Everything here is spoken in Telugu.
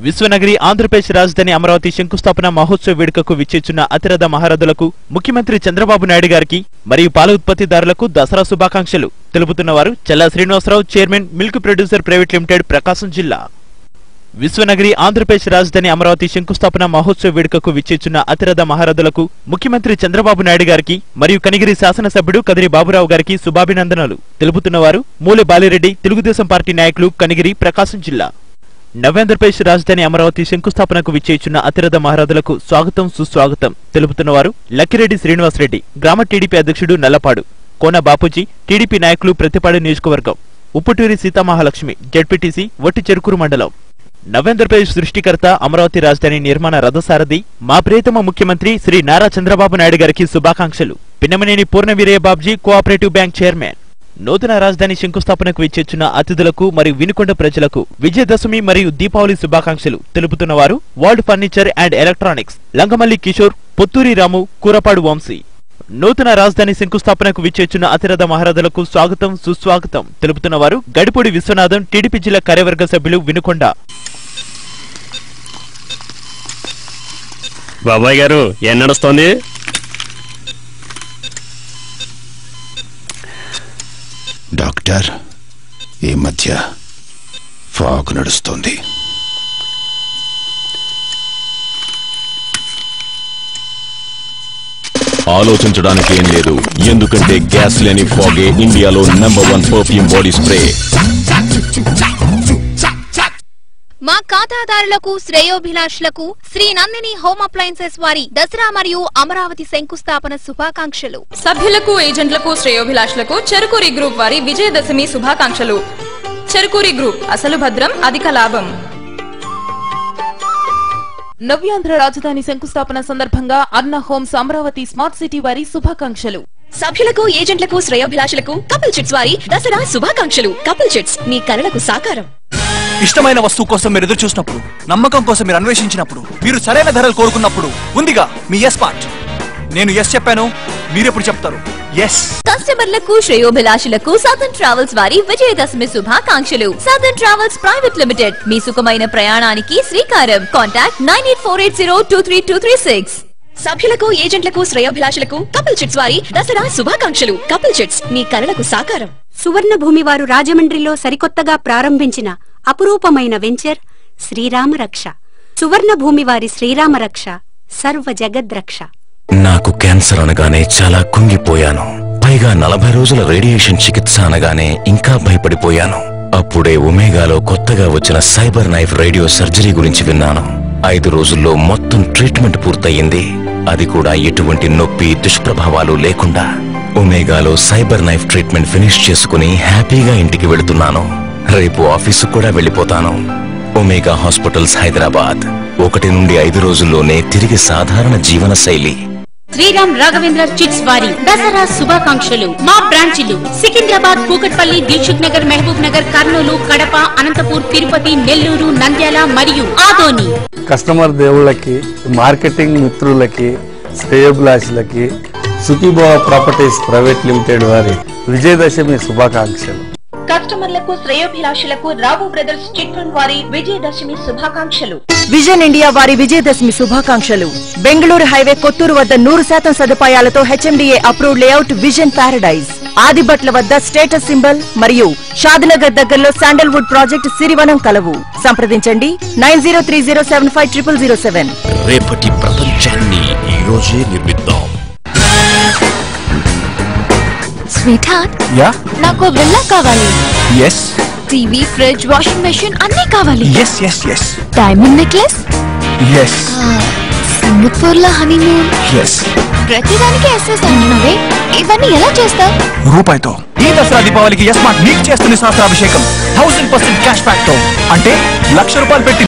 విశ్వనగరి ఆంధ్రప్రదేశ్ రాజధాని అమరావతి శంకుస్థాపన మహోత్సవ వేడుకకు విచ్చేస్తున్న అతిరథ మహారథులకు ముఖ్యమంత్రి చంద్రబాబు నాయుడు గారికి మరియు పాల ఉత్పత్తిదారులకు దసరా శుభాకాంక్షలు తెలుపుతున్నవారు చల్లా Srinivasarao, chairman, milk producer private limited, ప్రకాశం జిల్లా. విశ్వనగరి ఆంధ్రప్రదేశ్ రాజధాని అమరావతి శంకుస్థాపన మహోత్సవ వేడుకకు విచ్చేస్తున్న అతిరథ మహారథులకు ముఖ్యమంత్రి చంద్రబాబు నాయుడు గారికి మరియు కనిగిరి శాసనసభ్యుడు కదిరి బాబురావు గారికి శుభాభినందనలు తెలుపుతున్నవారు మూలె బాలిరెడ్డి, తెలుగుదేశం పార్టీ నాయకులు, కనిగిరి, ప్రకాశం జిల్లా. నవ్యాంధ్రప్రదేశ్ రాజధాని అమరావతి శంకుస్థాపనకు విచ్చేస్తున్న అతిరథ మహారథులకు స్వాగతం, సుస్వాగతం తెలుపుతున్నవారు లక్కిరెడ్డి శ్రీనివాసరెడ్డి, గ్రామ టీడీపీ అధ్యక్షుడు నల్లపాడు, కోన బాపూజీ, టీడీపీ నాయకులు, ప్రతిపాడు నియోజకవర్గం, ఉప్పుటూరి సీతామహాలక్ష్మి, జడ్పీటీసీ, వట్టి చెరుకూరు మండలం. నవ్యాంధ్రప్రదేశ్ సృష్టికర్త, అమరావతి రాజధాని నిర్మాణ రథసారథి మా ప్రియతమ ముఖ్యమంత్రి శ్రీ నారా చంద్రబాబు నాయుడు గారికి శుభాకాంక్షలు. Pinnamaneni Purnaveeraiah Babji, cooperative bank chairman. నూతన రాజధాని శంకుస్థాపనకు విచ్చేస్తున్న అతిథులకు మరియు వినుకొండ ప్రజలకు విజయదశమి మరియు దీపావళి శుభాకాంక్షలు తెలుపుతున్నవారు world furniture and electronics, Langamalli Kishore, Potturi Ramu, Kurapadu Vamsi. నూతన రాజధాని శంకుస్థాపనకు విచ్చేస్తున్న అతిరథ మహారథులకు స్వాగతం, సుస్వాగతం తెలుపుతున్నవారు గడిపూడి విశ్వనాథం, టీడీపీ జిల్లా కార్యవర్గ సభ్యులు, వినుకొండ. బాబాయ్ గారు ఏం నడుస్తోంది? డాక్టర్, ఈ మధ్య ఫాగ్ నడుస్తోంది. ఆలోచించడానికి ఏం లేదు, ఎందుకంటే గ్యాస్ లేని ఫాగే ఇండియాలో #1 పర్ఫ్యూమ్ బాడీ స్ప్రే. మా ఖాతాదారులకు, శ్రేయోభిలాషులకు శ్రీ నందిని హోమ్ అప్లయన్సెస్ వారి దసరా మరియు అమరావతి శంకుస్థాపన శుభాకాంక్షలు. సభ్యులకు, ఏజెంట్లకు, శ్రేయోభిలాషులకు చెరుకూరి గ్రూప్ వారి విజయదశమి శుభాకాంక్షలు. చెరుకూరి గ్రూప్, అసలు భద్రం, అధిక లాభం. నవ్యాంధ్ర రాజధాని శంకుస్థాపన సందర్భంగా అన్న హోమ్స్ అమరావతి స్మార్ట్ సిటీ వారి శుభాకాంక్షలు. సభ్యులకు, ఏజెంట్లకు, శ్రేయోభిలాషులకు కపుల్ చిట్స్ వారి దసరా శుభాకాంక్షలు. కపుల్ చిట్స్, మీ కలలకు సాకారం. ఇష్టమైన వస్తువు కోసం మీరు ఎదురు చూసినప్పుడు, నమ్మకం కోసం మీరు అన్వేషించినప్పుడు, మీరు సరైన ధరలు కోరుకున్నప్పుడు ఉందిగా మీ ఎస్ పార్ట్. నేను ఎస్ చెప్పాను, మీరెప్పుడు చెప్తారు ఎస్. కస్టమర్లకు, శ్రేయోభిలాషులకు సదర్న్ ట్రావెల్స్ వారి విజయదశమి శుభాకాంక్షలు. సదర్న్ ట్రావెల్స్ ప్రైవేట్ లిమిటెడ్, మీ సుఖమైన ప్రయాణానికి శ్రీకారం. కాంటాక్ట్ 9848023236. సభ్యులకు, ఏజెంట్లకు, శ్రేయోభిలాషులకు కపుల్ చిట్స్ వారి దసరా శుభాకాంక్షలు. కపుల్ చిట్స్, మీ కలలకు సాకారం. సువర్ణ భూమి వారు రాజమండ్రిలో సరికొత్తగా ప్రారంభించిన అపురూపమైన వెంచర్ శ్రీరామరక్ష. సువర్ణ భూమి వారి శ్రీరామరక్ష సర్వ జగద్రక్ష. నాకు క్యాన్సర్ అనగానే చాలా కుంగిపోయాను. పైగా 40 రోజుల రేడియేషన్ చికిత్స అనగానే ఇంకా భయపడిపోయాను. అప్పుడే ఒమేగాలో కొత్తగా వచ్చిన సైబర్ నైఫ్ రేడియో సర్జరీ గురించి విన్నాను. 5 రోజుల్లో మొత్తం ట్రీట్మెంట్ పూర్తయింది. అది కూడా ఎటువంటి నొప్పి, దుష్ప్రభావాలు లేకుండా. ఒమేగాలో సైబర్ నైఫ్ ట్రీట్మెంట్ ఫినిష్ చేసుకుని హ్యాపీగా ఇంటికి వెళుతున్నాను. రేపు ఆఫీసు కూడా వెళ్ళిపోతాను. Omega hospitals, Hyderabad. 1 నుండి 5 రోజుల్లోనే తిరిగి సాధారణ జీవన శైలి. శ్రీరామ్ రాఘవేంద్ర చిట్స్ వారి దసరా శుభాకాంక్షలు. మా బ్రాంచీలు సికింద్రాబాద్, కూకట్పల్లి, దిల్సుఖ్ నగర్, మహబూబ్ నగర్, కర్నూలు, కడప, అనంతపూర్, తిరుపతి, నెల్లూరు, నంద్యాల మరియు ఆదోని. కస్టమర్ దేవుళ్ళకి, మార్కెటింగ్ మిత్రులకి, శ్రేయోభిలాషులకి సుఖీభవ ప్రాపర్టీస్ ప్రైవేట్ లిమిటెడ్ వారి విజయదశమి శుభాకాంక్షలు. కస్టమర్లకు, శ్రేయోభిలాషులకు రావు బ్రదర్స్ చిట్ ఫండ్ వారి విజయదశమి శుభాకాంక్షలు. విజన్ ఇండియా వారి విజయదశమి శుభాకాంక్షలు. బెంగళూరు హైవే, కొత్తూరు వద్ద 100% సదుపాయాలతో HMDA approved layout vision Paradise. Adibatla వద్ద స్టేటస్ సింబల్ మరియు షాద్నగర్ దగ్గరలో శాండల్వుడ్ ప్రాజెక్ట్ సిరివనం కలవు. సంప్రదించండి 9030750007. రేపటి ప్రపంచాన్ని ఈ రోజే నిర్మిద్దాం. స్వీట్హార్ట్, యా, నాకు విల్లా కావాలి. Yes. TV, fridge, washing machine అన్నీ కావాలి. Yes yes yes. Diamond necklace. Yes. Singapore లో హనీమూన్. ఎస్. ప్రతిదానికి ఎస్ఎస్ అంటున్నావే, ఇవన్నీ ఎలా చేస్తావు? రూపాయితో. ఈ దసరా దీపావళికి ఎస్ మార్ట్ మీకు చేస్తుంది శాస్త్రాభిషేకం. 1000% క్యాష్ బ్యాక్ తో, అంటే ₹1,00,000 పెట్టి